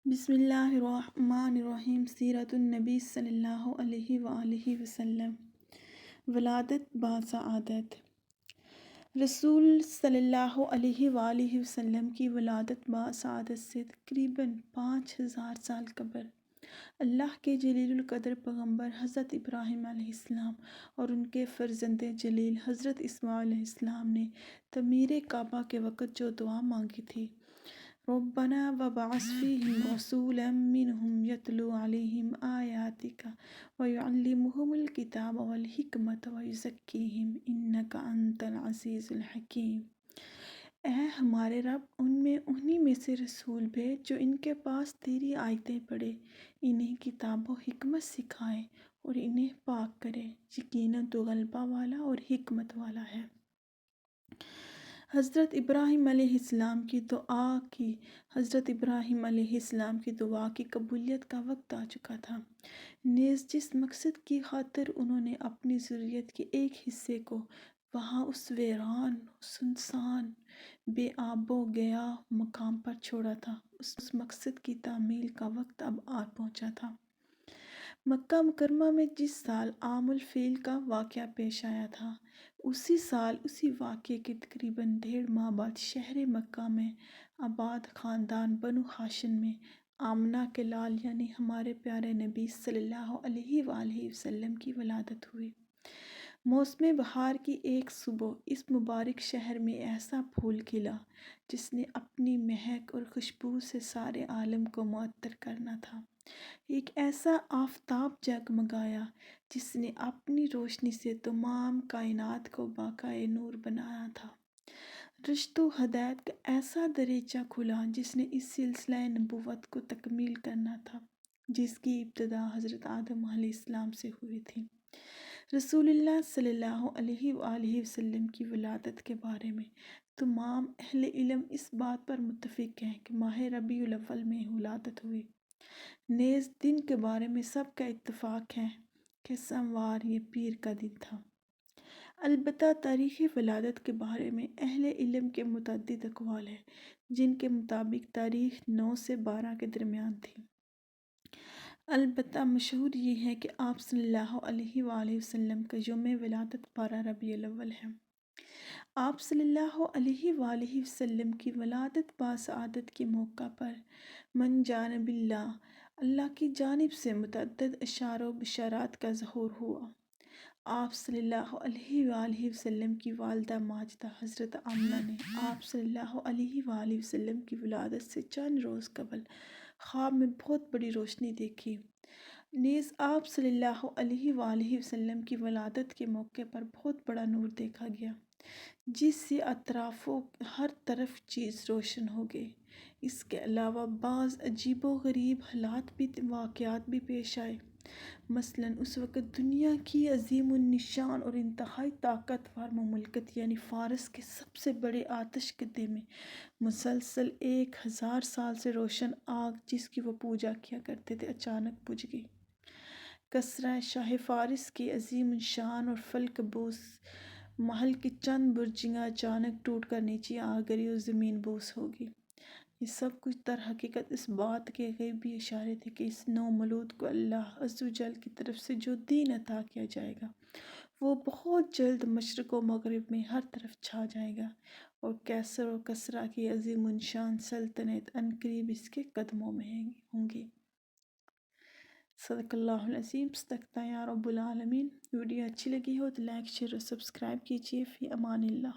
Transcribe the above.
بسم اللہ الرحمن الرحیم۔ سیرت النبی صلی اللہ علیہ وآلہ وسلم۔ ولادت بسعادت۔ رسول صلی اللہ علیہ وآلہ وسلم کی ولادت بسعادت سے تقریباً 5000 سال قبل اللہ کے جلیل القدر پیغمبر حضرت ابراہیم علیہ السلام اور ان کے فرزند جلیل حضرت اسماعیل علیہ السلام نے تعمیر کعبہ کے وقت جو دعا مانگی تھی، ربنا وبعث فیہم رسولا منہم یتلو علیہم آیاتک ویعلمہم الکتاب والحکمت ویزکیہم انک انت العزیز الحکیم۔ اے ہمارے رب، ان میں انہی میں سے رسول بھیج جو ان کے پاس تیری آیتیں پڑھے، انہیں کتاب و حکمت سکھائے اور انہیں پاک کرے، یقیناً تو غلبہ والا اور حکمت والا ہے۔ حضرت ابراہیم علیہ السلام کی دعا کی قبولیت کا وقت آ چکا تھا، نیز جس مقصد کی خاطر انہوں نے اپنی ذریت کے ایک حصے کو وہاں اس ویران، سنسان، بے آب و گیا مقام پر چھوڑا تھا، اس مقصد کی تعمیل کا وقت اب آ پہنچا تھا۔ مکہ مکرمہ میں جس سال عام الفیل کا واقعہ پیش آیا تھا، اسی سال اسی واقعے کے تقریباً 1.5 ماہ بعد شہر مکہ میں آباد خاندان بنو ہاشم میں آمنہ کے لال یعنی ہمارے پیارے نبی صلی اللہ علیہ وآلہ وسلم کی ولادت ہوئی۔ موسم بہار کی ایک صبح اس مبارک شہر میں ایسا پھول کھلا جس نے اپنی مہک اور خوشبو سے سارے عالم کو معطر کرنا تھا، ایک ایسا آفتاب جگمگایا جس نے اپنی روشنی سے تمام کائنات کو باقائے نور بنایا تھا، رشد و ہدایت کا ایسا دریچہ کھلا جس نے اس سلسلہ نبوت کو تکمیل کرنا تھا جس کی ابتدا حضرت آدم علیہ السلام سے ہوئی تھی۔ رسول اللہ صلی اللہ علیہ وآلہ وسلم کی ولادت کے بارے میں تمام اہل علم اس بات پر متفق ہیں کہ ماہ ربیع الاول میں ولادت ہوئی، نیز دن کے بارے میں سب کا اتفاق ہے کہ سموار یہ پیر کا دن تھا۔ البتہ تاریخ ولادت کے بارے میں اہل علم کے متعدد اقوال ہیں، جن کے مطابق تاریخ 9 سے 12 کے درمیان تھی۔ البتہ مشہور یہ ہے کہ آپ صلی اللہ علیہ وآلہ وسلم کا یوم ولادت 12 ربیع الاول ہے۔ آپ صلی اللہ علیہ وآلہ وسلم کی ولادت بسعادت کے موقع پر من جانب اللہ کی جانب سے متعدد اشعار و بشارات کا ظہور ہوا۔ آپ صلی اللہ علیہ وآلہ وسلم کی والدہ ماجدہ حضرت آمنہ نے آپ صلی اللہ علیہ وآلہ وسلم کی ولادت سے چند روز قبل خواب میں بہت بڑی روشنی دیکھی، نیز آپ صلی اللہ علیہ وآلہ وسلم کی ولادت کے موقع پر بہت بڑا نور دیکھا گیا جس سے اطراف و ہر طرف چیز روشن ہو گئی۔ اس کے علاوہ بعض عجیب و غریب واقعات بھی پیش آئے، مثلاً اس وقت دنیا کی عظیم النشان اور انتہائی طاقتور مملکت یعنی فارس کے سب سے بڑے آتش کدے میں مسلسل 1000 سال سے روشن آگ جس کی وہ پوجا کیا کرتے تھے اچانک بجھ گئی۔ کسریٰ شاہ فارس کی عظیم الشان اور فلک بوس محل کی چند برجیاں اچانک ٹوٹ کر نیچے آ گئی اور زمین بوس ہو گئی۔ یہ سب کچھ در حقیقت اس بات کے غیبی اشارے تھے کہ اس نو مولود کو اللہ عز و جل کی طرف سے جو دین عطا کیا جائے گا وہ بہت جلد مشرق و مغرب میں ہر طرف چھا جائے گا، اور کیسر و کسریٰ کی عظیم الشان سلطنت عنقریب اس کے قدموں میں ہوں گی۔ صدق اللہ العظیم۔ صدقت یا رب العالمین۔ ویڈیو اچھی لگی ہو تو لائک، شیئر اور سبسکرائب کیجیے۔ فی امان اللہ۔